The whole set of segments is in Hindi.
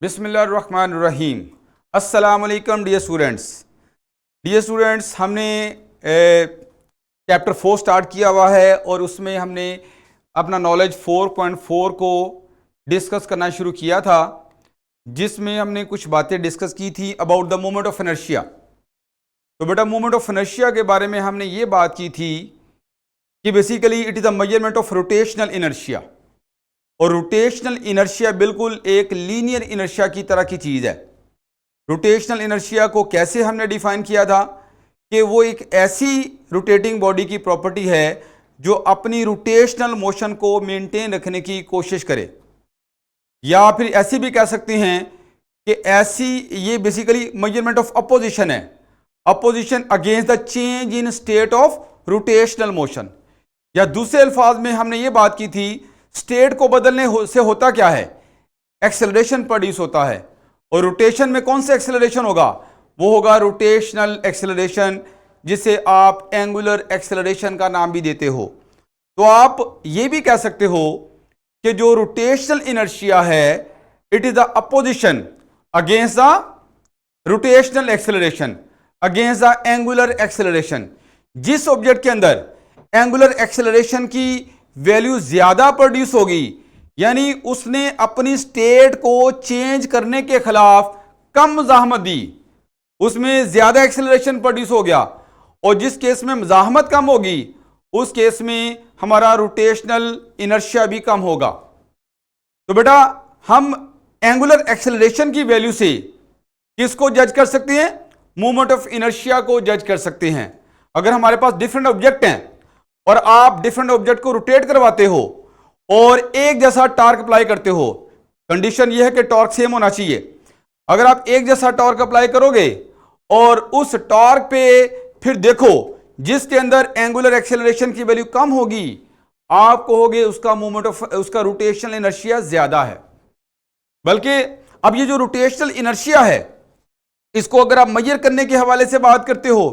बिस्मिल्लाहिर्रहमानिर्रहीम। अस्सलाम वालेकुम डियर स्टूडेंट्स, हमने चैप्टर 4 स्टार्ट किया हुआ है और उसमें हमने अपना नॉलेज 4.4 को डिस्कस करना शुरू किया था, जिसमें हमने कुछ बातें डिस्कस की थी about the moment of inertia. तो बेटा मोमेंट ऑफ इनर्शिया के बारे में हमने ये बात की थी कि basically it is the measurement of rotational inertia, और रोटेशनल इनर्शिया बिल्कुल एक लीनियर इनर्शिया की तरह की चीज़ है। रोटेशनल इनर्शिया को कैसे हमने डिफाइन किया था कि वो एक ऐसी रोटेटिंग बॉडी की प्रॉपर्टी है जो अपनी रोटेशनल मोशन को मेंटेन रखने की कोशिश करे, या फिर ऐसी भी कह सकते हैं कि ऐसी ये बेसिकली मेजरमेंट ऑफ अपोजिशन है, opposition against the change in state of rotational motion. या दूसरे अल्फाज में हमने ये बात की थी स्टेट को बदलने से होता क्या है, एक्सेलरेशन प्रोड्यूस होता है, और रोटेशन में कौन सा एक्सेलरेशन होगा, वो होगा रोटेशनल एक्सेलरेशन, जिसे आप एंगुलर एक्सेलरेशन का नाम भी देते हो। तो आप ये भी कह सकते हो कि जो रोटेशनल इनर्शिया है it is the opposition against the rotational acceleration, against the angular acceleration. जिस ऑब्जेक्ट के अंदर एंगुलर एक्सेलरेशन की वैल्यू ज्यादा प्रोड्यूस होगी, यानी उसने अपनी स्टेट को चेंज करने के खिलाफ कम मज़ाहमत दी, उसमें ज्यादा एक्सेलरेशन प्रोड्यूस हो गया, और जिस केस में मज़ाहमत कम होगी उस केस में हमारा रोटेशनल इनर्शिया भी कम होगा। तो बेटा हम एंगुलर एक्सेलरेशन की वैल्यू से किसको जज कर सकते हैं, मूवमेंट ऑफ इनर्शिया को जज कर सकते हैं। अगर हमारे पास डिफरेंट ऑब्जेक्ट हैं और आप डिफरेंट ऑब्जेक्ट को रोटेट करवाते हो और एक जैसा टॉर्क अप्लाई करते हो, कंडीशन यह है कि टॉर्क सेम होना चाहिए। अगर आप एक जैसा टॉर्क अप्लाई करोगे और उस टॉर्क पे फिर देखो जिसके अंदर एंगुलर एक्सेलरेशन की वैल्यू कम होगी, आप कहोगे उसका मूवमेंट ऑफ उसका रोटेशनल इनर्शिया ज्यादा है। बल्कि अब ये जो रोटेशनल इनर्शिया है इसको अगर आप मेजर करने के हवाले से बात करते हो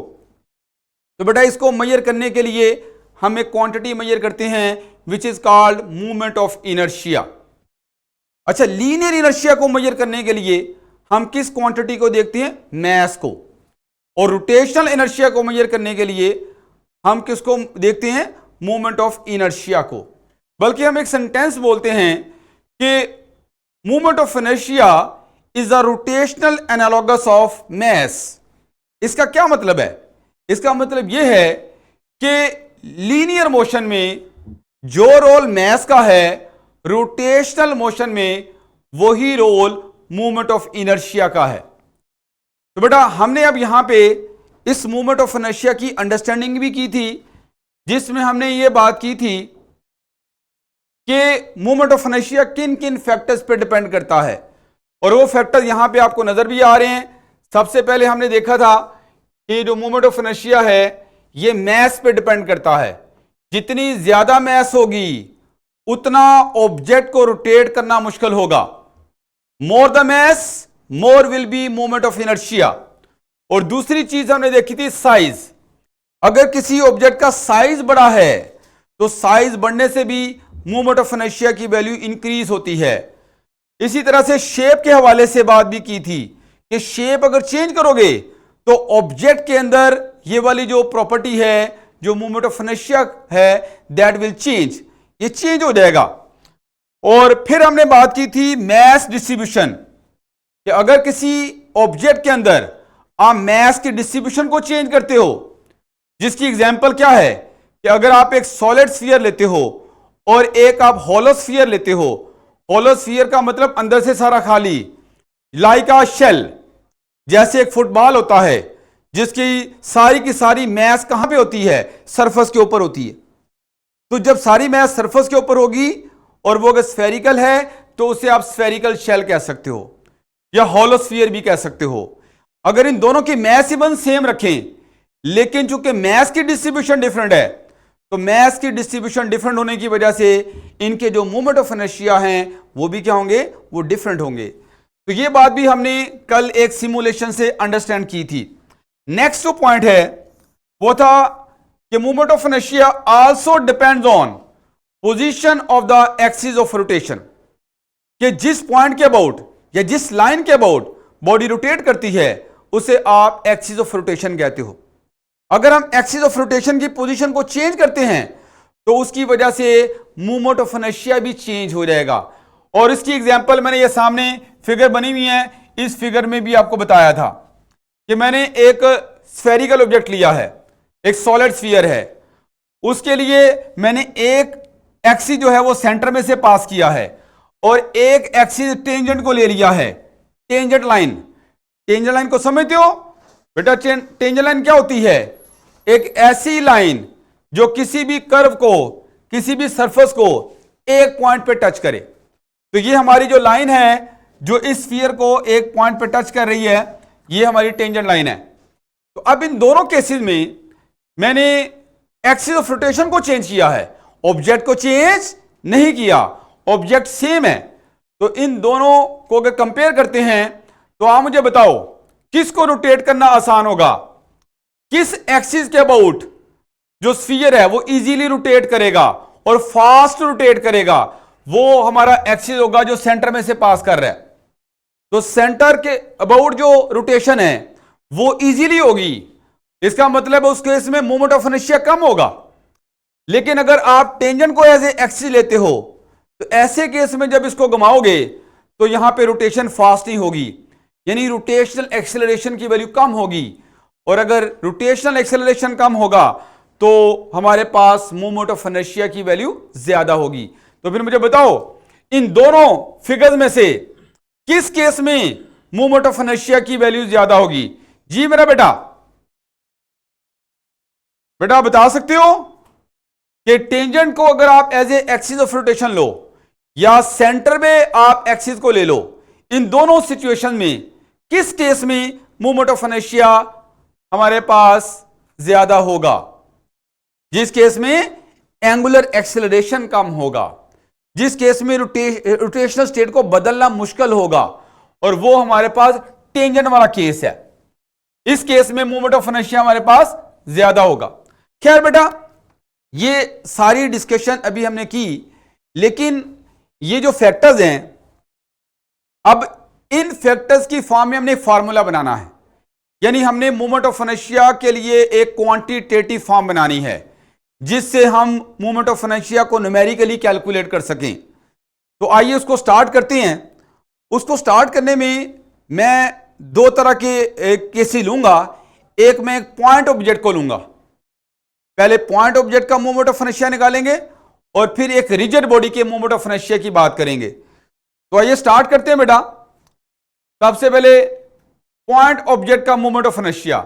तो बेटा इसको मेजर करने के लिए हम एक क्वांटिटी मेजर करते हैं which is called movement of inertia. अच्छा, लीनियर इनर्शिया को मेजर करने के लिए हम किस क्वांटिटी को देखते हैं, मैस को, और रोटेशनल इनर्शिया को मेजर करने के लिए हम किसको देखते हैं, मूवमेंट ऑफ इनर्शिया को। बल्कि हम एक सेंटेंस बोलते हैं कि movement of inertia is the rotational analogous of mass. इसका क्या मतलब है, इसका मतलब यह है कि लीनियर मोशन में जो रोल मैस का है, रोटेशनल मोशन में वही रोल मूवमेंट ऑफ इनर्शिया का है। तो बेटा हमने अब यहां पे इस मूवमेंट ऑफ इनर्शिया की अंडरस्टैंडिंग भी की थी, जिसमें हमने ये बात की थी कि मूवमेंट ऑफ इनर्शिया किन किन फैक्टर्स पे डिपेंड करता है, और वो फैक्टर यहां पे आपको नजर भी आ रहे हैं। सबसे पहले हमने देखा था कि जो मूवमेंट ऑफ इनर्शिया है ये मैस पे डिपेंड करता है। जितनी ज्यादा मैस होगी उतना ऑब्जेक्ट को रोटेट करना मुश्किल होगा। More the mass more will be movement of inertia. और दूसरी चीज हमने देखी थी साइज। अगर किसी ऑब्जेक्ट का साइज बड़ा है तो साइज बढ़ने से भी मूवमेंट ऑफ इनर्शिया की वैल्यू इंक्रीज होती है। इसी तरह से शेप के हवाले से बात भी की थी कि शेप अगर चेंज करोगे तो ऑब्जेक्ट के अंदर ये वाली जो प्रॉपर्टी है जो मूवमेंट ऑफ इनर्शिया है दैट विल चेंज, ये चेंज हो जाएगा। और फिर हमने बात की थी मैस डिस्ट्रीब्यूशन, कि अगर किसी ऑब्जेक्ट के अंदर आप मैस की डिस्ट्रीब्यूशन को चेंज करते हो, जिसकी एग्जांपल क्या है कि अगर आप एक सॉलिड स्फीयर लेते हो और एक आप हॉलो स्फीयर लेते हो, हॉलो स्फीयर का मतलब अंदर से सारा खाली, लाइक अ शेल, जैसे एक फुटबॉल होता है जिसकी सारी की सारी मैस कहां पे होती है, सरफेस के ऊपर होती है। तो जब सारी मैस सरफेस के ऊपर होगी और वो अगर स्फेरिकल है तो उसे आप स्फेरिकल शेल कह सकते हो या हॉलो स्फीयर भी कह सकते हो। अगर इन दोनों की मैस इवन सेम रखें, लेकिन चूंकि मैस की डिस्ट्रीब्यूशन डिफरेंट है, तो मैस की डिस्ट्रीब्यूशन डिफरेंट होने की वजह से इनके जो मूवमेंट ऑफ इनर्शिया हैं वो भी क्या होंगे, वो डिफरेंट होंगे। तो ये बात भी हमने कल एक सिमुलेशन से अंडरस्टैंड की थी। नेक्स्ट जो पॉइंट है वो था कि movement of inertia also depends on position of the axis of rotation, कि जिस पॉइंट के अबाउट या जिस लाइन के अबाउट बॉडी रोटेट करती है उसे आप एक्सिस ऑफ रोटेशन कहते हो। अगर हम एक्सिस ऑफ रोटेशन की पोजीशन को चेंज करते हैं तो उसकी वजह से मूवमेंट ऑफ इनर्शिया भी चेंज हो जाएगा। और इसकी एग्जांपल मैंने ये सामने फिगर बनी हुई है, इस फिगर में भी आपको बताया था कि मैंने एक स्फेरिकल ऑब्जेक्ट लिया है, एक सॉलिड स्फीयर है, उसके लिए मैंने एक एक्सिस जो है वो सेंटर में से पास किया है और एक एक्सिस टेंजेंट को ले लिया है, टेंजेंट लाइन। टेंजेंट लाइन को समझते हो बेटा? टेंजेंट लाइन क्या होती है? एक ऐसी लाइन जो किसी भी कर्व को, किसी भी सरफेस को एक पॉइंट पे टच करे। तो ये हमारी जो लाइन है जो इस स्फीयर को एक पॉइंट पे टच कर रही है, ये हमारी टेंजेंट लाइन है। तो अब इन दोनों केसेस में मैंने एक्सिस ऑफ रोटेशन को चेंज किया है, ऑब्जेक्ट को चेंज नहीं किया, ऑब्जेक्ट सेम है। तो इन दोनों को अगर कंपेयर करते हैं तो आप मुझे बताओ किसको रोटेट करना आसान होगा? किस एक्सिस के अबाउट जो स्फीयर है वो इजीली रोटेट करेगा और फास्ट रोटेट करेगा? वो हमारा एक्सिस होगा जो सेंटर में से पास कर रहा है। तो सेंटर के अबाउट जो रोटेशन है वो इजीली होगी, इसका मतलब उस केस में मोमेंट ऑफ इनर्शिया कम होगा। लेकिन अगर आप टेंजेंट को एज ए एक्सिस लेते हो तो ऐसे केस में जब इसको घुमाओगे तो यहां पे रोटेशन फास्ट नहीं होगी, यानी रोटेशनल एक्सेलरेशन की वैल्यू कम होगी। और अगर रोटेशनल एक्सेलरेशन कम होगा तो हमारे पास मोमेंट ऑफ इनर्शिया की वैल्यू ज्यादा होगी। तो फिर मुझे बताओ इन दोनों फिगर्स में से किस केस में मोमेंट ऑफ इनर्शिया की वैल्यू ज्यादा होगी? जी मेरा बेटा, बेटा बता सकते हो कि टेंजेंट को अगर आप as a axis of rotation लो या सेंटर में आप एक्सिस को ले लो, इन दोनों सिचुएशन में किस केस में मोमेंट ऑफ इनर्शिया हमारे पास ज्यादा होगा? जिस केस में एंगुलर एक्सेलरेशन कम होगा, जिस केस में रोटेशनल स्टेट को बदलना मुश्किल होगा, और वो हमारे पास टेंजेंट वाला केस है। इस केस में मोमेंट ऑफ इनर्शिया हमारे पास ज्यादा होगा। खैर बेटा, ये सारी डिस्कशन अभी हमने की, लेकिन ये जो फैक्टर्स हैं, अब इन फैक्टर्स की फॉर्म में हमने एक फार्मूला बनाना है, यानी हमने मोमेंट ऑफ इनर्शिया के लिए एक क्वांटिटेटिव फॉर्म बनानी है जिससे हम मोमेंट ऑफ इनर्शिया को न्यूमेरिकली कैलकुलेट कर सकें। तो आइए उसको स्टार्ट करते हैं। उसको स्टार्ट करने में मैं दो तरह के केसेस लूंगा। एक मैं एक पॉइंट ऑब्जेक्ट को लूंगा, पहले पॉइंट ऑब्जेक्ट का मोमेंट ऑफ इनर्शिया निकालेंगे और फिर एक रिजिड बॉडी के मोमेंट ऑफ इनर्शिया की बात करेंगे। तो आइए स्टार्ट करते हैं बेटा। सबसे पहले पॉइंट ऑब्जेक्ट का मोमेंट ऑफ इनर्शिया,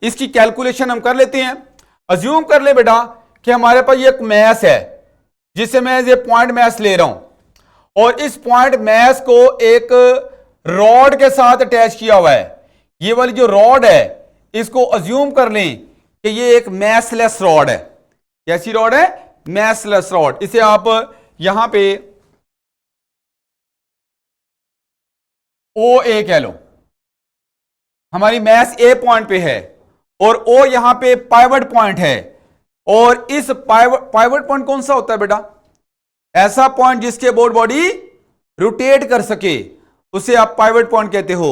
इसकी कैलकुलेशन हम कर लेते हैं। अज्यूम कर ले बेटा कि हमारे पास ये एक मैस है जिसे मैं ये पॉइंट मैस ले रहा हूं और इस पॉइंट मैस को एक रॉड के साथ अटैच किया हुआ है। ये वाली जो रॉड है इसको अज्यूम कर लें कि ये एक मैसलेस रॉड है। कैसी रॉड है? मैसलेस रॉड। इसे आप यहां पे ओ ए कह लो। हमारी मैस ए पॉइंट पे है और ओ यहां पे पाइवट पॉइंट है। और इस पाइवट पॉइंट कौन सा होता है बेटा? ऐसा पॉइंट जिसके अबाउट बॉडी रोटेट कर सके उसे आप पाइवट पॉइंट कहते हो।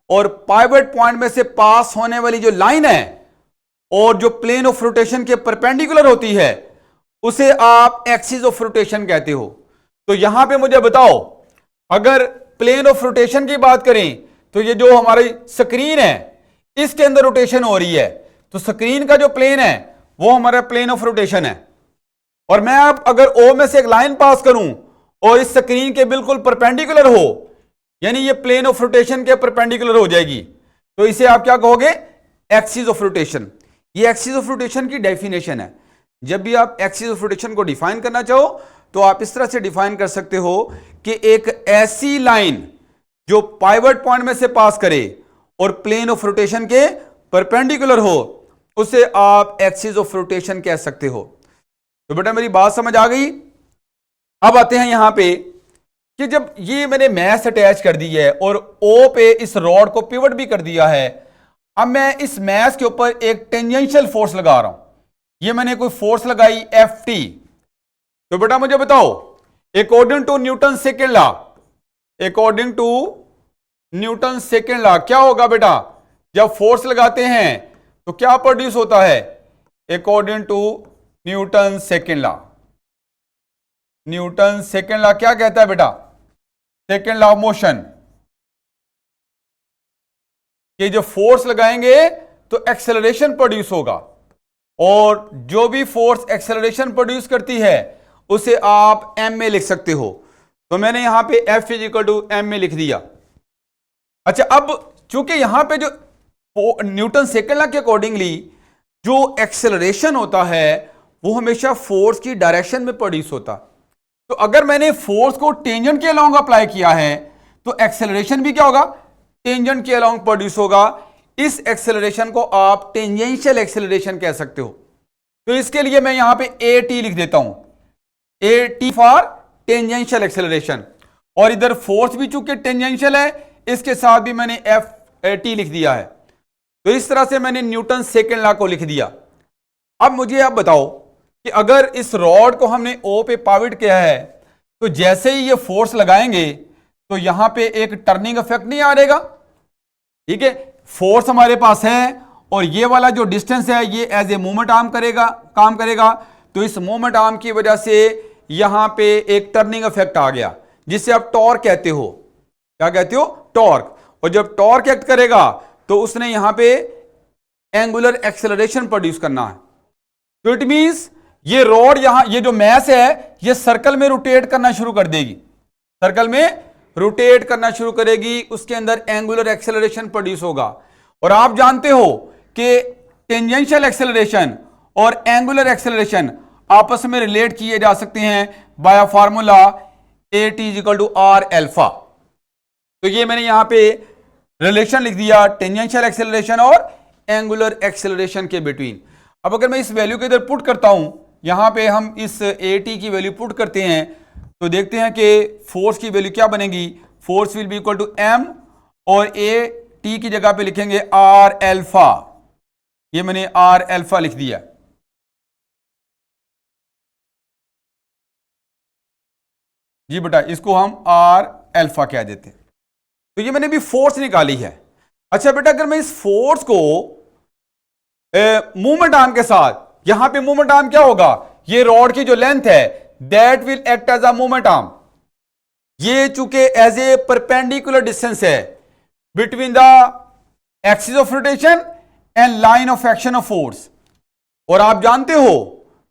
और पाइवट पॉइंट में से पास होने वाली जो लाइन है और जो प्लेन ऑफ रोटेशन के परपेंडिकुलर होती है उसे आप एक्सिस ऑफ रोटेशन कहते हो। तो यहां पे मुझे बताओ, अगर प्लेन ऑफ रोटेशन की बात करें तो ये जो हमारी स्क्रीन है इसके अंदर रोटेशन हो रही है, तो स्क्रीन का जो प्लेन है वो हमारा प्लेन ऑफ रोटेशन है। और मैं अब अगर ओ में से एक लाइन पास करूं और इस स्क्रीन के बिल्कुल परपेंडिकुलर हो, यानी ये प्लेन ऑफ रोटेशन के परपेंडिकुलर हो जाएगी, तो इसे आप क्या कहोगे? Axis of rotation. ये एक्सिस ऑफ रोटेशन की डेफिनेशन है। जब भी आप एक्सिस ऑफ रोटेशन को डिफाइन करना चाहो तो आप इस तरह से डिफाइन कर सकते हो कि एक ऐसी लाइन जो पाइवट पॉइंट में से पास करे और प्लेन ऑफ रोटेशन के परपेंडिकुलर हो उसे आप एक्सिस ऑफ रोटेशन कह सकते हो। तो बेटा मेरी बात समझ आ गई? अब आते हैं यहां पे कि जब ये मैंने मैस अटैच कर दी है और ओ पे इस रॉड को पिवट भी कर दिया है, अब मैं इस मैस के ऊपर एक टेंजेंशियल फोर्स लगा रहा हूं। ये मैंने कोई फोर्स लगाई Ft। तो बेटा मुझे बताओ, according to Newton second law according to Newton second law क्या होगा बेटा, जब फोर्स लगाते हैं तो क्या प्रोड्यूस होता है, according to Newton second law. Newton second law क्या कहता है बेटा, सेकेंड लॉ ऑफ मोशन, कि जो फोर्स लगाएंगे तो एक्सेलरेशन प्रोड्यूस होगा, और जो भी फोर्स एक्सेलरेशन प्रोड्यूस करती है उसे आप एम में लिख सकते हो। तो मैंने यहां पे F इक्वल टू एम में लिख दिया। अच्छा, अब चूंकि यहां पे जो न्यूटन सेकेंड लॉ के अकॉर्डिंगली जो एक्सेलरेशन होता है वो हमेशा फोर्स की डायरेक्शन में प्रोड्यूस होता, तो अगर मैंने फोर्स को टेंजेंट के अलोंग अप्लाई किया है तो एक्सेलरेशन भी क्या होगा, टेंजेंट के अलोंग प्रोड्यूस होगा। इस एक्सेलरेशन को आप टेंजेंशियल एक्सेलरेशन कह सकते हो। तो इसके लिए मैं यहां पे AT लिख देता हूं, AT फॉर टेंजेंशियल एक्सेलरेशन, और इधर फोर्स भी चूंकि टेंजेंशियल है इसके साथ भी मैंने FT लिख दिया है। तो इस तरह से मैंने न्यूटन सेकेंड लॉ को लिख दिया। अब मुझे आप बताओ कि अगर इस रॉड को हमने O पे पाविट किया है तो जैसे ही ये फोर्स लगाएंगे तो यहां पे एक टर्निंग इफेक्ट नहीं आ रहेगा, ठीक है। फोर्स हमारे पास है और ये वाला जो डिस्टेंस है ये एज ए मोमेंट आर्म काम करेगा, तो इस मोमेंट आर्म की वजह से यहां पे एक टर्निंग इफेक्ट आ गया जिसे आप टॉर्क कहते हो। क्या कहते हो, टॉर्क। और जब टॉर्क एक्ट करेगा तो उसने यहां पे एंगुलर एक्सेलरेशन प्रोड्यूस करना है। तो इट मींस ये रॉड यहां, ये जो मैस है ये सर्कल में रोटेट करना शुरू कर देगी, सर्कल में रोटेट करना शुरू करेगी, उसके अंदर एंगुलर एक्सेलरेशन प्रोड्यूस होगा। और आप जानते हो कि टेंजेंशियल एक्सेलरेशन और एंगुलर एक्सेलरेशन आपस में रिलेट किए जा सकते हैं by formula AT equal to R alpha. तो ये मैंने यहां पे रिलेशन लिख दिया टेंजेंशियल एक्सेलरेशन और एंगुलर एक्सेलरेशन के बिटवीन। अब अगर मैं इस वैल्यू को इधर पुट करता हूं, यहां पे हम इस AT की वैल्यू पुट करते हैं तो देखते हैं कि फोर्स की वैल्यू क्या बनेगी, force will be equal to M और AT की जगह पे लिखेंगे R अल्फा। ये मैंने R अल्फा लिख दिया। जी बेटा, इसको हम R अल्फा कह देते हैं। तो ये मैंने भी फोर्स निकाली है। अच्छा बेटा, अगर मैं इस फोर्स को मूवमेंट आर्म के साथ, यहां पे मूवमेंट आर्म क्या होगा, ये रॉड की जो लेंथ है that will act as a movement arm. ये चूंकि एज ए परपेंडिकुलर डिस्टेंस है between the axis of rotation and line of action of force. और आप जानते हो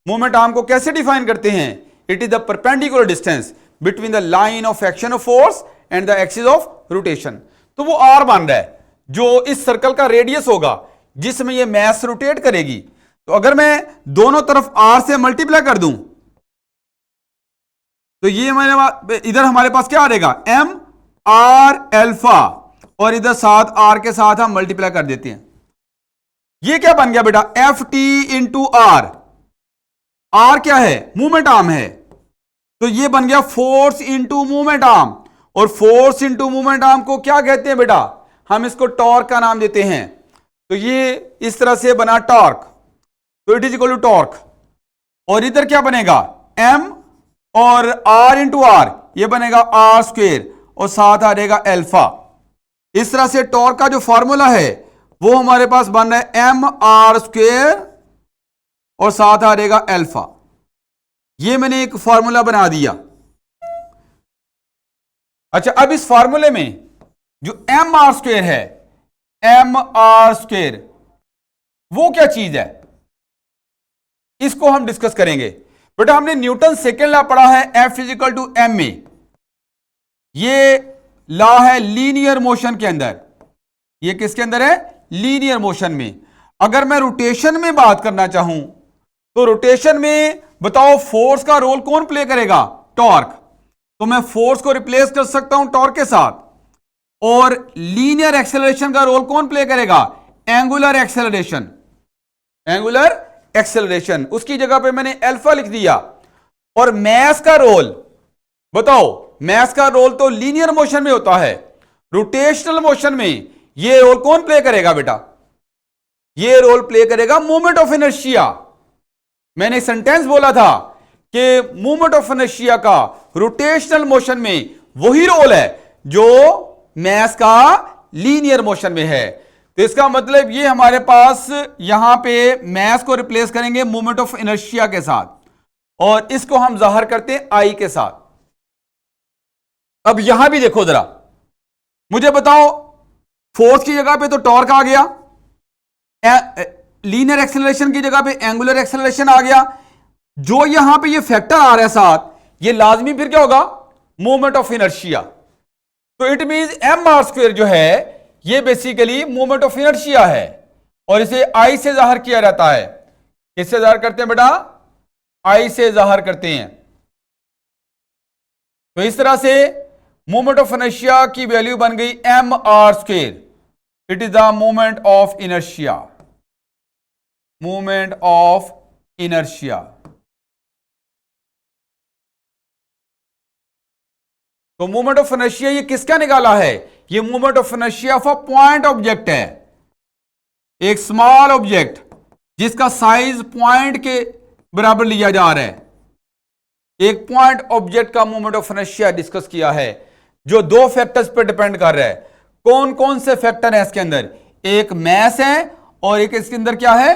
मूवमेंट आर्म को कैसे डिफाइन करते हैं, it is the perpendicular distance between the line of action of force and the axis of rotation. तो वो R बन रहा है जो इस सर्कल का रेडियस होगा जिसमें ये मैस रोटेट करेगी। तो अगर मैं दोनों तरफ R से मल्टीप्लाई कर दूं तो ये मैंने इधर हमारे पास क्या आ रहेगा, M R अल्फा, और इधर साथ R के साथ हम मल्टीप्लाई कर देते हैं। ये क्या बन गया बेटा, FT इंटू R। R क्या है, मूवमेंट आर्म है, तो ये बन गया फोर्स इंटू मूवमेंट आर्म। और फोर्स इंटू मूवमेंट आर्म को क्या कहते हैं बेटा, हम इसको टॉर्क का नाम देते हैं। तो ये इस तरह से बना टॉर्क, तो it is equal to torque. और इधर क्या बनेगा, M और R इंटू R, ये बनेगा R स्क्वेयर और साथ आ रहेगा अल्फा। इस तरह से टॉर्क का जो फॉर्मूला है वो हमारे पास बन रहा है MR स्क्वेयर और साथ आ रहेगा अल्फा। ये मैंने एक फॉर्मूला बना दिया। अच्छा, अब इस फॉर्मूले में जो MR स्क्वेयर है, MR स्क्वेयर वो क्या चीज है, इसको हम डिस्कस करेंगे। बेटा हमने न्यूटन सेकेंड लॉ पढ़ा है F इजिकल टू M में। ये लॉ है लीनियर मोशन के अंदर। ये किसके अंदर है, लीनियर मोशन में। अगर मैं रोटेशन में बात करना चाहूं तो रोटेशन में बताओ फोर्स का रोल कौन प्ले करेगा, टॉर्क। तो मैं फोर्स को रिप्लेस कर सकता हूं टॉर्क के साथ। और लीनियर एक्सेलरेशन का रोल कौन प्ले करेगा, एंगुलर एक्सेलरेशन। एंगुलर एक्सेलरेशन, उसकी जगह पे मैंने अल्फा लिख दिया। और मैस का रोल बताओ, मैस का रोल तो लीनियर मोशन में होता है, रोटेशनल मोशन में ये रोल कौन प्ले करेगा बेटा, ये रोल प्ले करेगा मोमेंट ऑफ इनर्शिया। मैंने सेंटेंस बोला था कि मोमेंट ऑफ इनर्शिया का रोटेशनल मोशन में वही रोल है जो मास का लीनियर मोशन में है। तो इसका मतलब ये हमारे पास यहां पे मास को रिप्लेस करेंगे मोमेंट ऑफ इनर्शिया के साथ, और इसको हम जाहिर करते हैं आई के साथ। अब यहां भी देखो जरा, मुझे बताओ, फोर्स की जगह पे तो टॉर्क आ गया, लीनियर एक्सेलरेशन की जगह पे एंगुलर एक्सेलरेशन आ गया, जो यहां पे ये फैक्टर आ रहा है साथ, ये लाजमी फिर क्या होगा, मोमेंट ऑफ इनर्शिया। तो it means M R square जो है ये बेसिकली मोमेंट ऑफ इनर्शिया है, और इसे आई से जाहिर किया जाता है। किससे जाहिर करते हैं बेटा, आई से जाहिर करते हैं। तो इस तरह से मोमेंट ऑफ इनर्शिया की वैल्यू बन गई M R square. It is the moment of inertia, moment of inertia. तो मोमेंट ऑफ इनर्शिया ये किसका निकाला है, ये moment of inertia of a point object है, एक स्मॉल ऑब्जेक्ट जिसका साइज पॉइंट के बराबर लिया जा रहा है। एक पॉइंट ऑब्जेक्ट का मोमेंट ऑफ इनर्शिया डिस्कस किया है, जो दो फैक्टर्स पर डिपेंड कर रहा है। कौन कौन से फैक्टर है इसके अंदर, एक मास है और एक इसके अंदर क्या है,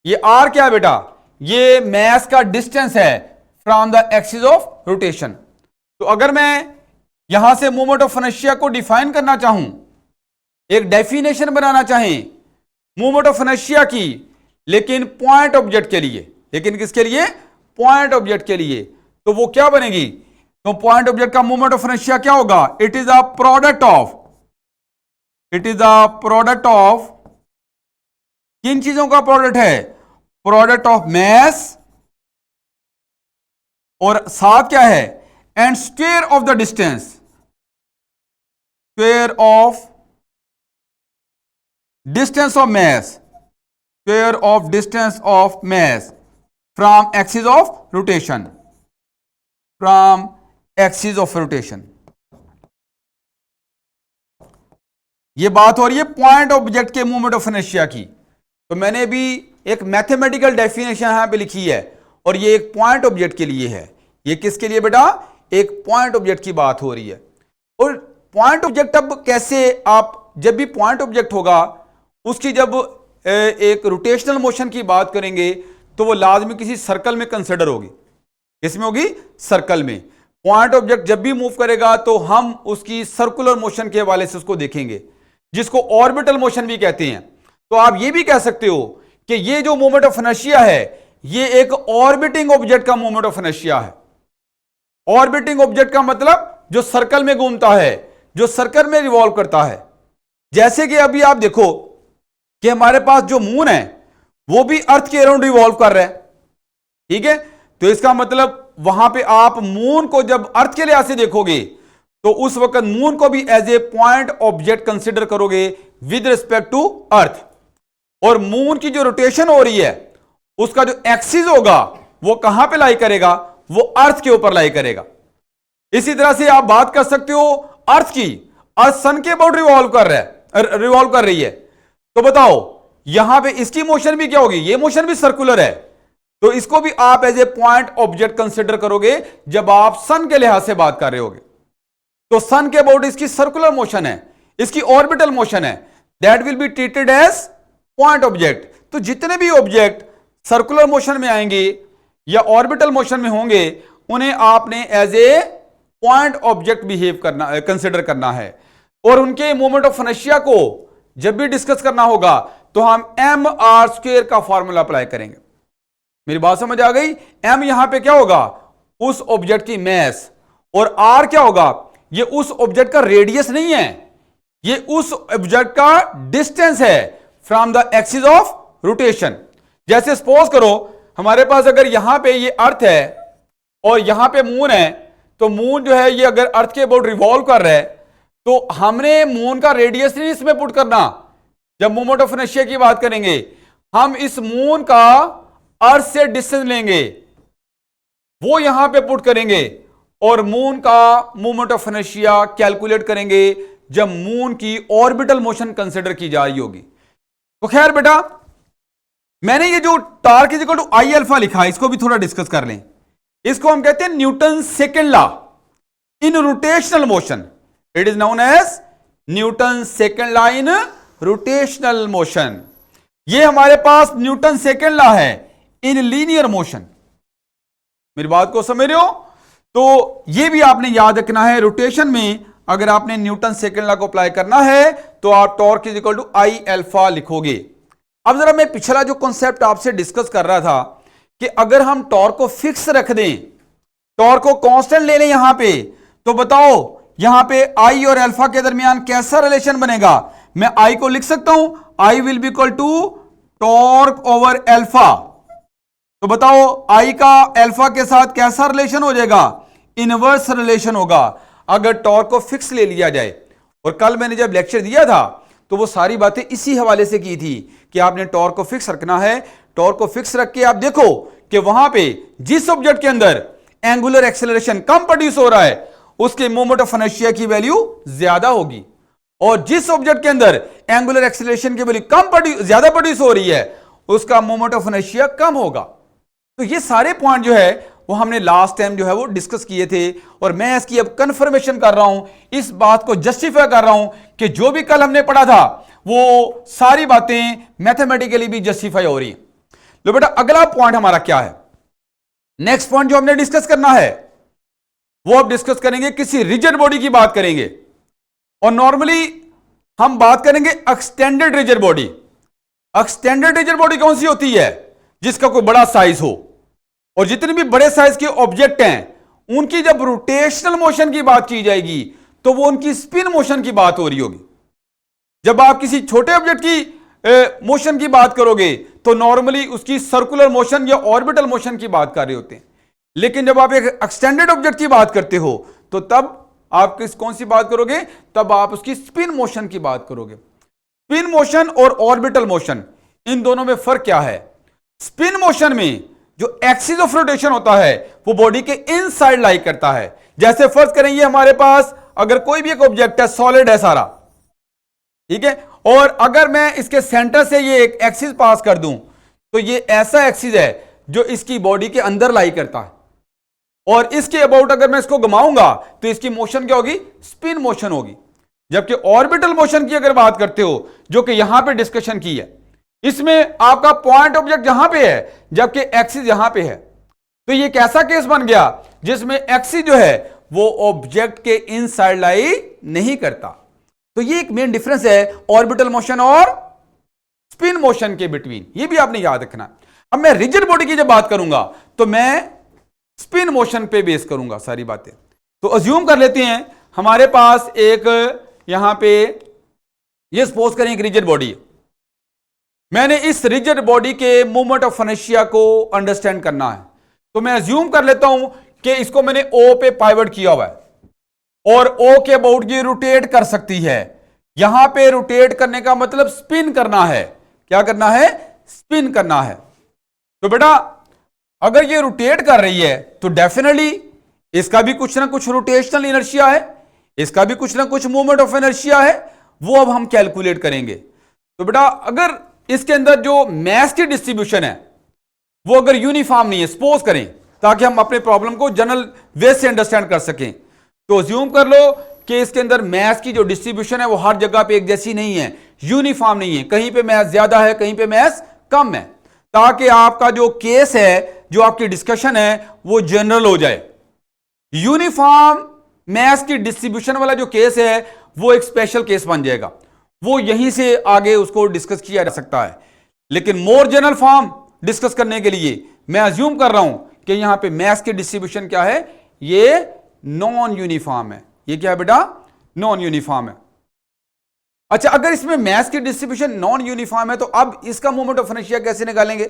ये आर क्या है बेटा, ये मास का डिस्टेंस है from the axis of rotation. तो अगर मैं यहां से मोमेंट ऑफ इनर्शिया को डिफाइन करना चाहूं, एक डेफिनेशन बनाना चाहें मोमेंट ऑफ इनर्शिया की, लेकिन पॉइंट ऑब्जेक्ट के लिए, लेकिन किसके लिए, पॉइंट ऑब्जेक्ट के लिए, तो वो क्या बनेगी, तो पॉइंट ऑब्जेक्ट का मोमेंट ऑफ इनर्शिया क्या होगा, it is a product of, it is a product of, किन चीजों का प्रोडक्ट है, प्रोडक्ट ऑफ मास और साथ क्या है, and square of the distance, square of distance of mass, square of distance of mass from axis of rotation, from axis of rotation. ये बात हो रही है पॉइंट ऑब्जेक्ट के मोमेंट ऑफ इनर्शिया की। तो मैंने भी एक मैथमेटिकल डेफिनेशन यहां पे लिखी है, और ये एक पॉइंट ऑब्जेक्ट के लिए है। ये किसके लिए बेटा, एक पॉइंट ऑब्जेक्ट की बात हो रही है। और पॉइंट ऑब्जेक्ट अब कैसे, आप जब भी पॉइंट ऑब्जेक्ट होगा उसकी जब एक रोटेशनल मोशन की बात करेंगे तो वो लाजमी किसी सर्कल में कंसिडर होगी। किसमें होगी, सर्कल में। पॉइंट ऑब्जेक्ट जब भी मूव करेगा तो हम उसकी सर्कुलर मोशन के हवाले से उसको देखेंगे, जिसको ऑर्बिटल मोशन भी कहते हैं। तो आप ये भी कह सकते हो कि ये जो मोमेंट ऑफ इनर्शिया है ये एक ऑर्बिटिंग ऑब्जेक्ट का मोमेंट ऑफ इनर्शिया है। ऑर्बिटिंग ऑब्जेक्ट का मतलब जो सर्कल में घूमता है, जो सर्कल में रिवॉल्व करता है। जैसे कि अभी आप देखो कि हमारे पास जो मून है वो भी अर्थ के अराउंड रिवॉल्व कर रहा है, ठीक है। तो इसका मतलब वहां पे आप मून को जब अर्थ के लिहाज से देखोगे तो उस वक्त मून को भी as a point object consider करोगे विद रिस्पेक्ट टू अर्थ। और मून की जो रोटेशन हो रही है उसका जो एक्सिस होगा वो कहां पे लाई करेगा, वो अर्थ के ऊपर लाई करेगा। इसी तरह से आप बात कर सकते हो अर्थ की, अर्थ सन के अबाउट रिवॉल्व कर रही है। तो बताओ यहां पे इसकी मोशन भी क्या होगी, ये मोशन भी सर्कुलर है। तो इसको भी आप as a point object consider करोगे जब आप सन के लिहाज से बात कर रहे होगे। तो सन के अबाउट इसकी सर्कुलर मोशन है, इसकी ऑर्बिटल मोशन है, that will be treated as point object. तो जितने भी ऑब्जेक्ट सर्कुलर मोशन में आएंगे या ऑर्बिटल मोशन में होंगे उन्हें आपने as a point object behave करना, कंसिडर करना है। और उनके मोमेंट ऑफ इनर्शिया को जब भी डिस्कस करना होगा तो हम एम आर स्क्वायर का फॉर्मूला अप्लाई करेंगे। मेरी बात समझ आ गई। एम यहां पे क्या होगा, उस ऑब्जेक्ट की मास, और आर क्या होगा, ये उस ऑब्जेक्ट का रेडियस नहीं है, ये उस ऑब्जेक्ट का डिस्टेंस है from the axis of rotation. जैसे सपोज करो हमारे पास अगर यहां पे ये अर्थ है और यहां पे मून है, तो मून जो है ये अगर अर्थ के अबाउट रिवॉल्व कर रहा है तो हमने मून का रेडियस नहीं इसमें पुट करना। जब मोमेंट ऑफ इनर्शिया की बात करेंगे हम इस मून का अर्थ से डिस्टेंस लेंगे, वो यहां पे पुट करेंगे और मून का मोमेंट ऑफ इनर्शिया कैलकुलेट करेंगे जब मून की ऑर्बिटल मोशन कंसिडर की जा रही होगी। तो खैर बेटा, मैंने ये जो torque is equal to I alpha लिखा है इसको भी थोड़ा डिस्कस कर लें। इसको हम कहते हैं Newton second law in rotational motion. It is known as Newton second line rotational motion. ये हमारे पास न्यूटन सेकेंड लॉ है इन लीनियर मोशन। मेरी बात को समझ रहे हो? तो ये भी आपने याद रखना है, रोटेशन में अगर आपने न्यूटन सेकेंड लॉ को अप्लाई करना है तो आप torque is equal to I alpha लिखोगे। अब जरा मैं पिछला जो कॉन्सेप्ट आपसे डिस्कस कर रहा था कि अगर हम टॉर्क को फिक्स रख दें, टॉर्क को कांस्टेंट ले लें यहां पे, तो बताओ यहां पे आई और अल्फा के दरमियान कैसा रिलेशन बनेगा? मैं आई को लिख सकता हूं, I will be equal to torque over alpha. तो बताओ आई का अल्फा के साथ कैसा रिलेशन हो जाएगा? इनवर्स रिलेशन होगा अगर टॉर्क को फिक्स ले लिया जाए। और कल मैंने जब लेक्चर दिया था तो वो सारी बातें इसी हवाले से की थी कि आपने टॉर्क को फिक्स रखना है। टॉर्क को फिक्स रख के आप देखो कि वहां पे जिस ऑब्जेक्ट के अंदर एंगुलर एक्सेलरेशन कम प्रोड्यूस हो रहा है उसके मोमेंट ऑफ इनर्शिया की वैल्यू ज्यादा होगी, और जिस ऑब्जेक्ट के अंदर एंगुलर एक्सेलरेशन की वैल्यू ज्यादा प्रोड्यूस हो रही है उसका मोमेंट ऑफ इनर्शिया कम होगा। तो ये सारे पॉइंट जो है वो हमने लास्ट टाइम जो है वो डिस्कस किए थे, और मैं इसकी अब कंफर्मेशन कर रहा हूं, इस बात को जस्टिफाई कर रहा हूं कि जो भी कल हमने पढ़ा था वो सारी बातें मैथमेटिकली भी जस्टिफाई हो रही हैं। लो बेटा अगला पॉइंट हमारा क्या है? नेक्स्ट पॉइंट जो हमने डिस्कस करना है वो अब डिस्कस करेंगे, किसी रिजिड बॉडी की बात करेंगे, और नॉर्मली हम बात करेंगे extended rigid body. Extended rigid body कौन सी होती है? जिसका कोई बड़ा साइज हो, और जितने भी बड़े साइज के ऑब्जेक्ट हैं उनकी जब रोटेशनल मोशन की बात की जाएगी तो वो उनकी स्पिन मोशन की बात हो रही होगी। जब आप किसी छोटे ऑब्जेक्ट की मोशन की बात करोगे तो नॉर्मली उसकी सर्कुलर मोशन या ऑर्बिटल मोशन की बात कर रहे होते हैं, लेकिन जब आप एक एक्सटेंडेड ऑब्जेक्ट की बात करते हो तो तब आप कौन सी बात करोगे? तब आप उसकी स्पिन मोशन की बात करोगे। स्पिन मोशन और ऑर्बिटल मोशन, इन दोनों में फर्क क्या है? स्पिन मोशन में जो एक्सिस ऑफ रोटेशन होता है वो बॉडी के इनसाइड लाई करता है। जैसे फर्ज करें ये हमारे पास अगर कोई भी एक ऑब्जेक्ट है, सॉलिड है सारा, ठीक है, और अगर मैं इसके सेंटर से ये एक एक्सिस पास कर दूं तो ये ऐसा एक्सिस है जो इसकी बॉडी के अंदर लाई करता है, और इसके अबाउट अगर मैं इसको घुमाऊंगा तो इसकी मोशन क्या होगी? स्पिन मोशन होगी। जबकि ऑर्बिटल मोशन की अगर बात करते हो, जो कि यहां पे डिस्कशन की है, इसमें आपका पॉइंट ऑब्जेक्ट यहां पे है जबकि एक्सिस यहां पे है। तो ये कैसा केस बन गया जिसमें एक्सिस जो है वो ऑब्जेक्ट के इनसाइड लाई नहीं करता। तो ये एक मेन डिफरेंस है ऑर्बिटल मोशन और स्पिन मोशन के बिटवीन, ये भी आपने याद रखना। अब मैं रिजिड बॉडी की जब बात करूंगा तो मैं स्पिन मोशन पे बेस करूंगा सारी बातें। तो अज्यूम कर लेते हैं हमारे पास एक यहां पे ये सपोज करें एक रिजिड बॉडी, मैंने इस रिजिड बॉडी के मूवमेंट ऑफ इनर्शिया को अंडरस्टैंड करना है। तो मैं अज्यूम कर लेता हूं कि इसको मैंने ओ पे पाइवट किया हुआ है और ओ के अबाउट ये रोटेट कर सकती है। यहां पे रोटेट करने का मतलब स्पिन करना है। क्या करना है? स्पिन करना है। तो बेटा अगर ये रोटेट कर रही है तो डेफिनेटली इसका भी कुछ ना कुछ रोटेशनल इनर्शिया है, इसका भी कुछ ना कुछ मूवमेंट ऑफ इनर्शिया है, वो अब हम कैलकुलेट करेंगे। तो बेटा अगर इसके अंदर जो मैस की डिस्ट्रीब्यूशन है वो अगर यूनिफॉर्म नहीं है, सपोज करें ताकि हम अपने प्रॉब्लम को जनरल वे से अंडरस्टैंड कर सकें, तो अज्यूम कर लो कि इसके अंदर मैस की जो डिस्ट्रीब्यूशन है वो हर जगह पे एक जैसी नहीं है, यूनिफॉर्म नहीं है, कहीं पे मैस ज्यादा है, कहीं पे मैस कम है, ताकि आपका जो केस है, जो आपकी डिस्कशन है वो जनरल हो जाए। यूनिफॉर्म मैस की डिस्ट्रीब्यूशन वाला जो केस है वो एक स्पेशल केस बन जाएगा, वो यहीं से आगे उसको डिस्कस किया जा सकता है। लेकिन मोर जनरल फॉर्म डिस्कस करने के लिए मैं अज्यूम कर रहा हूं कि यहां पे मैस की डिस्ट्रीब्यूशन क्या है? ये नॉन यूनिफॉर्म है। ये क्या है बेटा? नॉन यूनिफॉर्म है। अच्छा, अगर इसमें मैस की डिस्ट्रीब्यूशन नॉन यूनिफॉर्म है तो अब इसका मोमेंट ऑफ इनर्शिया कैसे निकालेंगे?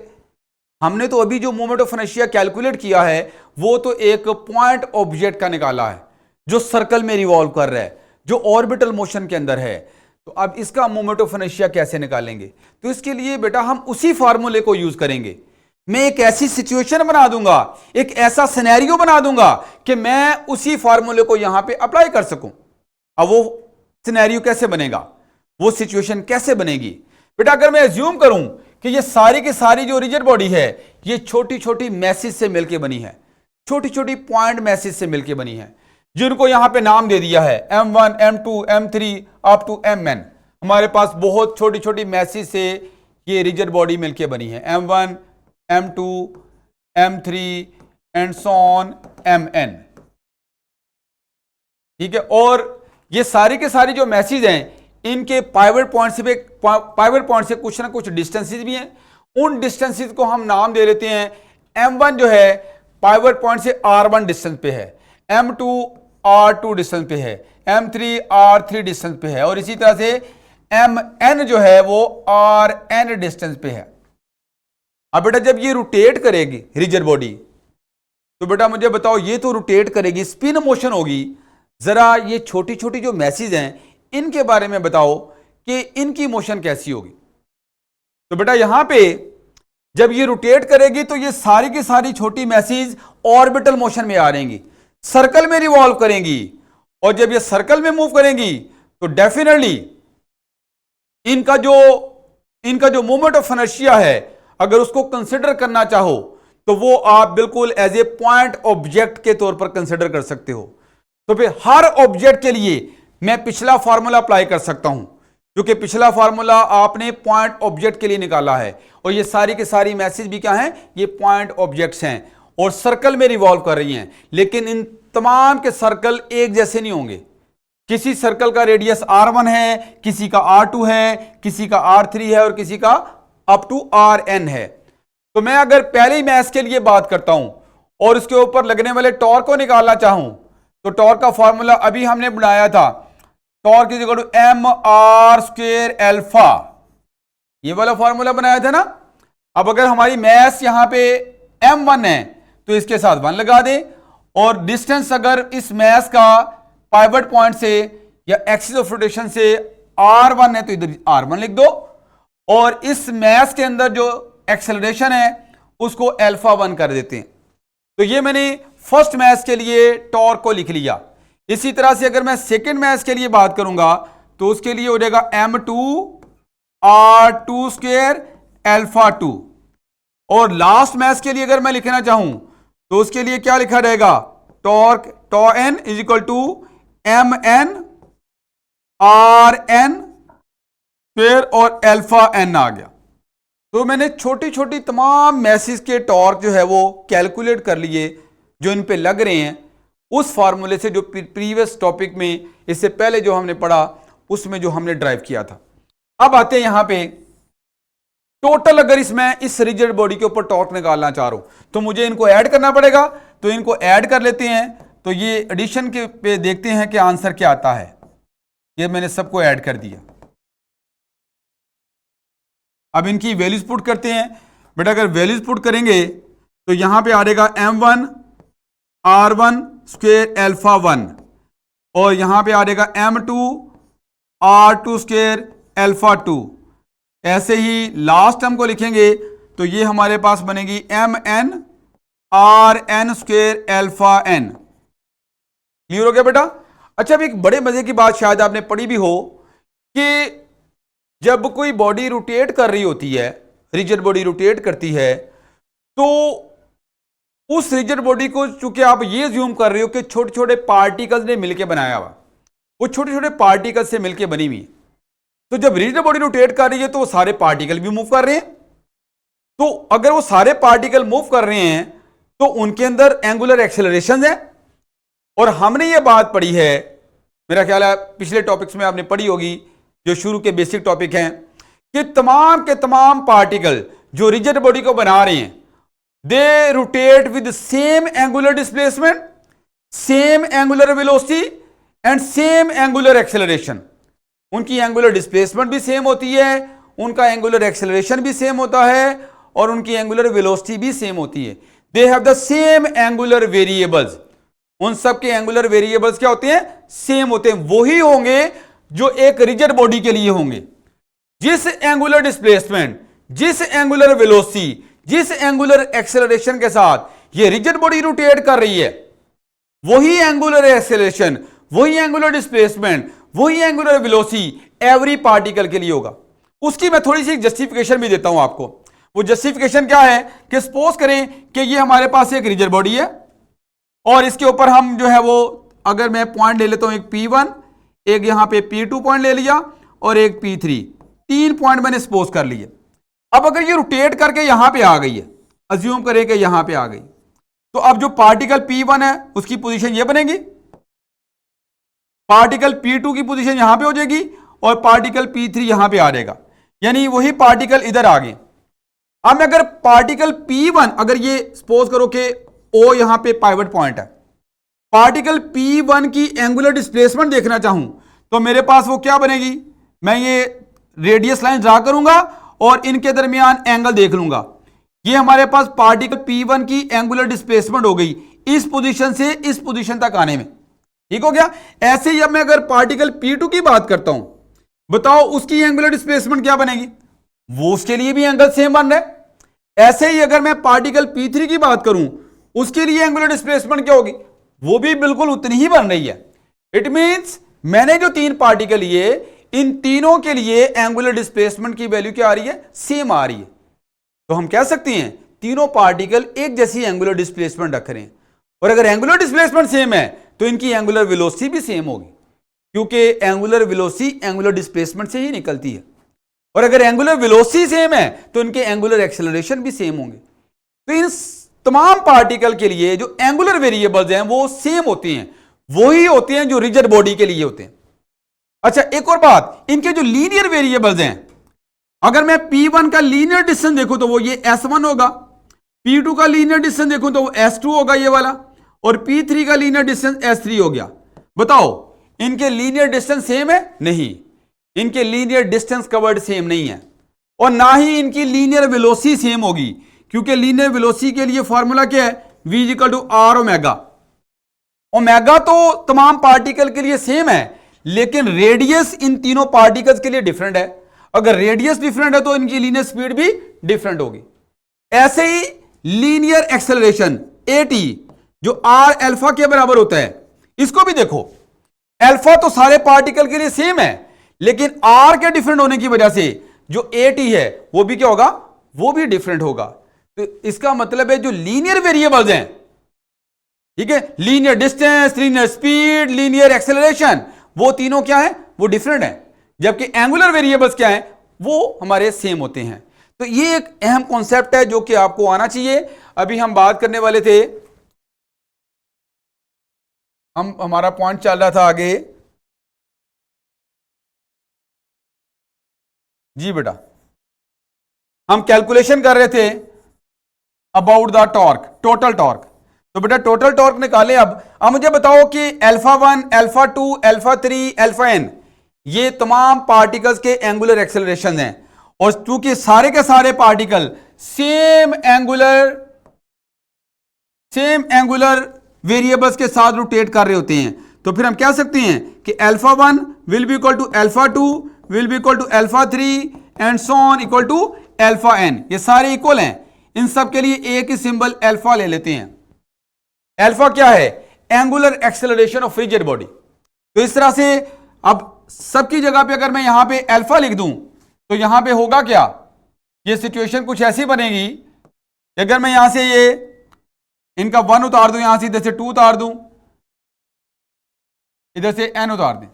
हमने तो अभी जो मोमेंट ऑफ इनर्शिया कैलकुलेट किया है वो तो एक पॉइंट ऑब्जेक्ट का निकाला है जो सर्कल में रिवॉल्व कर रहा है, जो ऑर्बिटल मोशन के अंदर है। तो अब इसका मोमेंट ऑफ इनर्शिया कैसे निकालेंगे? तो इसके लिए बेटा हम उसी फार्मूले को यूज करेंगे। मैं एक ऐसी सिचुएशन बना दूंगा, एक ऐसा सिनेरियो बना दूंगा कि मैं उसी फार्मूले को यहां पे अप्लाई कर सकूं। अब वो सिनेरियो कैसे बनेगा, वो सिचुएशन कैसे बनेगी? बेटा अगर मैं अज्यूम करूं कि ये सारी की सारी जो रिजिड बॉडी है ये छोटी छोटी मैसेज से मिलकर बनी है, छोटी छोटी पॉइंट मैसेज से मिलकर बनी है। जिनको यहां पे नाम दे दिया है M1, M2, M3 up to Mn। हमारे पास बहुत छोटी छोटी मैसेज से ये रिजिड बॉडी मिलके बनी है, M1, M2, M3 and so on Mn। ठीक है, और ये सारी के सारी जो मैसेज हैं इनके पाइवट पॉइंट से कुछ ना कुछ डिस्टेंसेस भी हैं। उन डिस्टेंसेस को हम नाम दे देते हैं, M1 जो है पाइवट पॉइंट से R1 डिस्टेंस पे है, M2 R2 डिस्टेंस पे है, M3 R3 डिस्टेंस पे है, और इसी तरह से Mn जो है वो Rn डिस्टेंस पे है। अब बेटा जब ये रोटेट करेगी रिजिड बॉडी, तो बेटा मुझे बताओ, ये तो रोटेट करेगी, स्पिन मोशन होगी, जरा ये छोटी छोटी जो मैसेज हैं इनके बारे में बताओ कि इनकी मोशन कैसी होगी। तो बेटा यहां पे जब ये रोटेट करेगी तो ये सारी की सारी छोटी मैसेज ऑर्बिटल मोशन में आ रहेंगी, सर्कल में रिवॉल्व करेंगी, और जब ये सर्कल में मूव करेंगी तो डेफिनेटली इनका जो मोमेंट ऑफ इनर्शिया है, अगर उसको कंसिडर करना चाहो तो वो आप बिल्कुल एज ए पॉइंट ऑब्जेक्ट के तौर पर कंसिडर कर सकते हो। तो फिर हर ऑब्जेक्ट के लिए मैं पिछला फार्मूला अप्लाई कर सकता हूं, क्योंकि पिछला फार्मूला आपने पॉइंट ऑब्जेक्ट के लिए निकाला है, और ये सारी के सारी मैसेज भी क्या हैं, ये पॉइंट ऑब्जेक्ट्स हैं और सर्कल में रिवॉल्व कर रही हैं। लेकिन इन तमाम के सर्कल एक जैसे नहीं होंगे, किसी सर्कल का रेडियस R1 है, किसी का R2 है, किसी का R3 है, और किसी का अप टू Rn है। तो मैं अगर पहले मैथ के लिए बात करता हूं और उसके ऊपर लगने वाले टॉर्क को निकालना चाहूं, तो टॉर्क का फॉर्मूला अभी हमने बनाया था, torque is equal to mr² alpha, ये वाला फॉर्मूला बनाया था ना। अब अगर हमारी मैथ यहां पे M1 है तो इसके साथ 1 लगा दें, और डिस्टेंस अगर इस मैथ का पाइवट पॉइंट से या एक्सिस ऑफ रोटेशन से R1 है तो इधर R1 लिख दो, और इस मैथ के अंदर जो एक्सेलरेशन है उसको अल्फा 1 कर देते हैं। तो ये मैंने फर्स्ट मैथ के लिए टॉर्क को लिख लिया। इसी तरह से अगर मैं सेकंड मैथ के लिए बात करूंगा तो उसके लिए हो जाएगा M2 R2² अल्फा 2, और लास्ट मैथ के लिए अगर मैं लिखना चाहूं तो उसके लिए क्या लिखा रहेगा, torque tau n is equal to Mn Rn फिर और अल्फा n आ गया। तो मैंने छोटी छोटी तमाम मैसेज के टॉर्क जो है वो कैलकुलेट कर लिए जो इन पे लग रहे हैं, उस फार्मूले से जो प्रीवियस टॉपिक में इससे पहले जो हमने पढ़ा उसमें जो हमने ड्राइव किया था। अब आते हैं यहां पे टोटल, अगर इसमें इस रिजिड बॉडी के ऊपर टॉर्क निकालना चाह रहा हूं तो मुझे इनको ऐड करना पड़ेगा, तो इनको ऐड कर लेते हैं। तो ये एडिशन के पे देखते हैं कि आंसर क्या आता है। ये मैंने सबको ऐड कर दिया। अब इनकी वैल्यूज पुट करते हैं। बेटा अगर वैल्यूज पुट करेंगे तो यहां पे आ जाएगा M1 R1² अल्फा 1, और यहां पे आ जाएगा M2 R2² अल्फा 2। ऐसे ही लास्ट टर्म को लिखेंगे तो ये हमारे पास बनेगी Mn Rn² alpha n। Clear हो गया बेटा? अच्छा, अब एक बड़े मजे की बात शायद आपने पढ़ी भी हो कि जब कोई बॉडी रोटेट कर रही होती है, रिजिड बॉडी रोटेट करती है, तो उस रिजिड बॉडी को चूंकि आप ये ज्यूम कर रहे हो कि छोटे छोटे पार्टिकल्स ने मिलकर बनाया हुआ, वो छोटे छोटे पार्टिकल से मिलकर बनी हुई, तो जब रिजिड बॉडी रोटेट कर रही है तो वो सारे पार्टिकल भी मूव कर रहे हैं। तो अगर वो सारे पार्टिकल मूव कर रहे हैं तो उनके अंदर एंगुलर एक्सेलरेशन है, और हमने ये बात पढ़ी है, मेरा ख्याल है पिछले टॉपिक्स में आपने पढ़ी होगी जो शुरू के बेसिक टॉपिक हैं, कि तमाम के तमाम पार्टिकल जो रिजिड बॉडी को बना रहे हैं, they rotate with same angular displacement, same angular velocity and same angular acceleration. उनकी एंगुलर डिस्प्लेसमेंट भी सेम होती है, उनका एंगुलर एक्सेलरेशन भी सेम होता है, और उनकी एंगुलर वेलोसिटी भी सेम होती है। They have the same angular variables. उन सब के एंगुलर वेरिएबल्स क्या होते हैं? सेम होते हैं। वही होंगे जो एक रिजिड बॉडी के लिए होंगे। जिस एंगुलर डिस्प्लेसमेंट, जिस एंगुलर वेलोसिटी, जिस एंगुलर एक्सेलरेशन के साथ ये रिजिड बॉडी रोटेट कर रही है, वही एंगुलर एक्सेलरेशन, वही एंगुलर डिस्प्लेसमेंट, वही एंगुलर वेलोसिटी एवरी पार्टिकल के लिए होगा। उसकी मैं थोड़ी सी जस्टिफिकेशन भी देता हूं आपको। वो जस्टिफिकेशन क्या है कि सपोज करें कि ये हमारे पास एक रिजिड बॉडी है और इसके ऊपर हम जो है वो अगर मैं पॉइंट ले लेता हूं, एक P1, एक यहां पे P2 पॉइंट ले लिया और एक P3, 3 पॉइंट मैंने सपोज कर लिए। अब अगर ये रोटेट करके यहां पे आ गई है, अज्यूम करें कि यहां पे आ गई, तो अब जो पार्टिकल P1 है उसकी पोजीशन ये बनेगी, पार्टिकल P2 की पोजीशन यहां पे हो जाएगी और पार्टिकल P3 यहां पे आ जाएगा, यानी वही पार्टिकल इधर आ गए। अब मैं अगर पार्टिकल P1, अगर ये सपोज करो कि O यहां पे पाइवट पॉइंट है, पार्टिकल P1 की एंगुलर डिस्प्लेसमेंट देखना चाहूं तो मेरे पास वो क्या बनेगी, मैं ये रेडियस लाइन ड्रा करूंगा और इनके दरमियान एंगल देख लूंगा। ये हमारे पास पार्टिकल P1 की एंगुलर डिस्प्लेसमेंट हो गई इस पोजीशन से इस पोजीशन तक आने में, ठीक हो गया। ऐसे ही अब मैं अगर पार्टिकल P2 की बात करता हूं, बताओ उसकी एंगुलर डिस्प्लेसमेंट क्या बनेगी, वो उसके लिए भी एंगल सेम बन रहा है। ऐसे ही अगर मैं पार्टिकल P3 की बात करूं, उसके लिए एंगुलर डिस्प्लेसमेंट क्या होगी, वो भी बिल्कुल उतनी ही बन रही है। इट मींस मैंने जो 3 पार्टिकल लिए, इन तीनों के लिए एंगुलर डिस्प्लेसमेंट की वैल्यू क्या आ रही है, सेम आ रही है। तो हम कह सकते हैं तीनों पार्टिकल एक जैसी एंगुलर डिस्प्लेसमेंट रख रहे हैं, और अगर एंगुलर डिस्प्लेसमेंट सेम है तो इनकी एंगुलर वेलोसिटी भी सेम होगी, क्योंकि एंगुलर वेलोसिटी एंगुलर डिस्प्लेसमेंट से ही निकलती है। और अगर एंगुलर वेलोसिटी सेम है तो इनके एंगुलर एक्सेलरेशन भी सेम होंगे। तो इन तमाम पार्टिकल के लिए जो एंगुलर वेरिएबल्स हैं वो सेम होते हैं, वही होते हैं जो रिजिड बॉडी के लिए होते हैं। अच्छा, एक और बात, इनके जो लीनियर वेरिएबल्स हैं, अगर मैं P1 का लीनियर डिस्टेंस देखूं तो वो ये S1 होगा, P2 का लीनियर डिस्टेंस देखूं तो वो S2 होगा ये वाला, और P3 का लीनियर डिस्टेंस S3 हो गया। बताओ इनके लीनियर डिस्टेंस सेम है? नहीं, इनके लीनियर डिस्टेंस कवर्ड सेम नहीं है, और ना ही इनकी लीनियर वेलोसिटी सेम होगी, क्योंकि लीनियर वेलोसिटी के लिए फॉर्मूला क्या है, V = R ओमेगा। ओमेगा तो तमाम पार्टिकल के लिए सेम है, लेकिन रेडियस इन तीनों पार्टिकल्स के लिए डिफरेंट है। अगर रेडियस डिफरेंट है तो इनकी लीनियर स्पीड भी डिफरेंट होगी। ऐसे ही लीनियर एक्सेलरेशन AT जो R अल्फा के बराबर होता है, इसको भी देखो, अल्फा तो सारे पार्टिकल के लिए सेम है, लेकिन R के डिफरेंट होने की वजह से जो AT है वो भी क्या होगा, वो भी डिफरेंट होगा। तो इसका मतलब है जो लीनियर वेरिएबल्स हैं, ठीक है, linear distance, linear speed, linear acceleration, वो तीनों क्या है, वो डिफरेंट है, जबकि एंगुलर वेरिएबल्स क्या है, वो हमारे सेम होते हैं। तो ये एक अहम कॉन्सेप्ट है जो कि आपको आना चाहिए। अभी हम बात करने वाले थे, हमारा पॉइंट चल रहा था आगे जी बेटा, हम कैलकुलेशन कर रहे थे about the torque, total torque. तो बेटा टोटल टॉर्क निकालें। अब मुझे बताओ कि α1, α2, α3, αn ये तमाम पार्टिकल्स के एंगुलर एक्सेलरेशन हैं, और चूंकि सारे के सारे पार्टिकल सेम एंगुलर वेरिएबल्स के साथ रोटेट कर रहे होते हैं, तो फिर हम कह सकते हैं कि α1 will be equal to α2 will be equal to α3 and so on equal to αn। ये सारे इक्वल हैं, इन सब के लिए एक ही सिंबल अल्फा ले लेते हैं। अल्फा क्या है, angular acceleration of rigid body. तो इस तरह से अब सबकी जगह पे अगर मैं यहां पे अल्फा लिख दूं तो यहां पे होगा क्या, ये सिचुएशन कुछ ऐसी बनेगी कि अगर मैं यहां से ये इनका 1 उतार दूं, यहां से इधर से 2 उतार दूं, इधर से n उतार दें,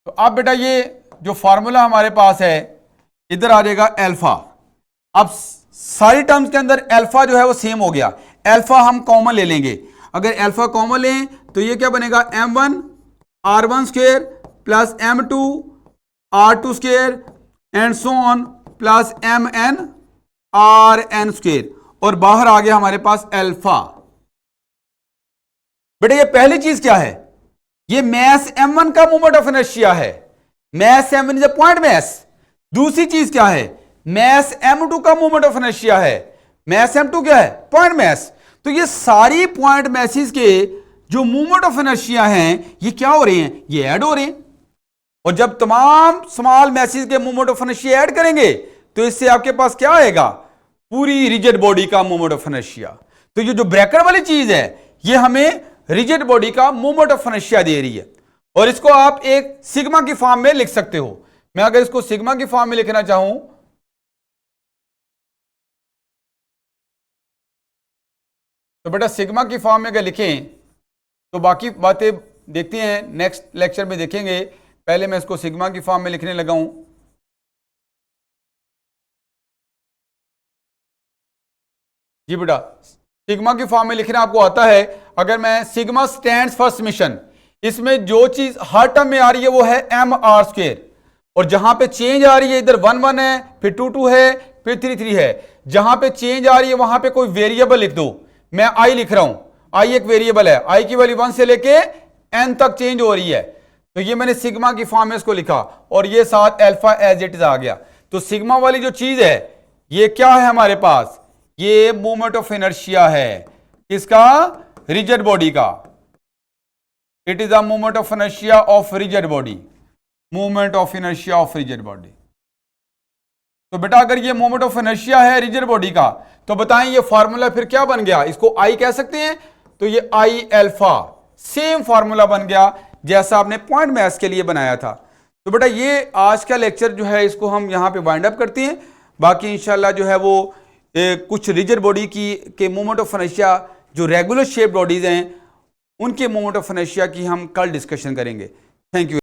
तो अब बेटा ये जो फॉर्मूला हमारे पास है इधर आ जाएगा अल्फा। अब सारी टर्म्स के अंदर अल्फा जो है वो सेम हो गया, अल्फा हम कॉमन ले लेंगे। अगर अल्फा कॉमन लें तो ये क्या बनेगा, m1 r1 square plus m2 r2 square and so on plus mn rn square, और बाहर आ गया हमारे पास अल्फा। बेटा ये पहली चीज क्या है, ये मैस m1 का मोमेंट ऑफ इनर्शिया है, mass m1 is a point mass. दूसरी चीज क्या है, मैस m2 का मोमेंट ऑफ इनर्शिया है, मैस m2 क्या है, पॉइंट मैस। तो ये सारी पॉइंट मैसेज के जो मूवमेंट ऑफ इनर्शिया हैं ये क्या हो रहे हैं, ये ऐड हो रहे हैं। और जब तमाम स्मॉल मैसेज के मूवमेंट ऑफ इनर्शिया ऐड करेंगे तो इससे आपके पास क्या आएगा, पूरी रिजिड बॉडी का मूवमेंट ऑफ इनर्शिया। तो ये जो ब्रैकेट वाली चीज है ये हमें रिजिड बॉडी का मूवमेंट ऑफ इनर्शिया दे रही है, और इसको आप एक सिग्मा की फॉर्म में लिख सकते हो। मैं अगर इसको सिग्मा की फॉर्म में लिखना चाहूं तो बेटा सिग्मा की फॉर्म में अगर लिखें तो बाकी बातें देखते हैं, नेक्स्ट लेक्चर में देखेंगे। पहले मैं इसको सिग्मा की फॉर्म में लिखने लगा हूं। जी बेटा, सिग्मा की फॉर्म में लिखना आपको आता है। अगर मैं सिग्मा स्टैंड्स फॉर समेशन, इसमें जो चीज हर टर्म में आ रही है वो है एम आर स्क्वायर, और जहां पे चेंज आ रही है, इधर 1 1 है, फिर 2 2 है, फिर 3 3 है, जहां पे चेंज आ रही है वहां पे कोई वेरिएबल लिख दो। मैं आई लिख रहा हूं, आई एक वेरिएबल है, आई की वैल्यू 1 से लेके एन तक चेंज हो रही है, तो ये मैंने सिग्मा की फॉर्म में इसको लिखा, और ये साथ अल्फा एज इट इज आ गया। तो सिग्मा वाली जो चीज है ये क्या है हमारे पास, ये मोमेंट ऑफ इनर्शिया है, किसका, रिजिड बॉडी का। It is a moment of inertia of rigid body, moment of inertia of rigid body. तो बेटा अगर ये मोमेंट ऑफ इनर्शिया है रिजिड बॉडी का, तो बताएं ये फार्मूला फिर क्या बन गया, इसको आई कह सकते हैं, तो ये आई अल्फा सेम फार्मूला बन गया जैसा आपने पॉइंट मैथ्स के लिए बनाया था। तो बेटा ये आज का लेक्चर जो है इसको हम यहां पे वाइंड अप करते हैं। बाकी इंशाल्लाह जो है वो कुछ रिजिड बॉडी की के मोमेंट ऑफ इनर्शिया, जो रेगुलर शेप बॉडीज हैं उनके मोमेंट ऑफ इनर्शिया की हम कल डिस्कशन करेंगे। Thank you.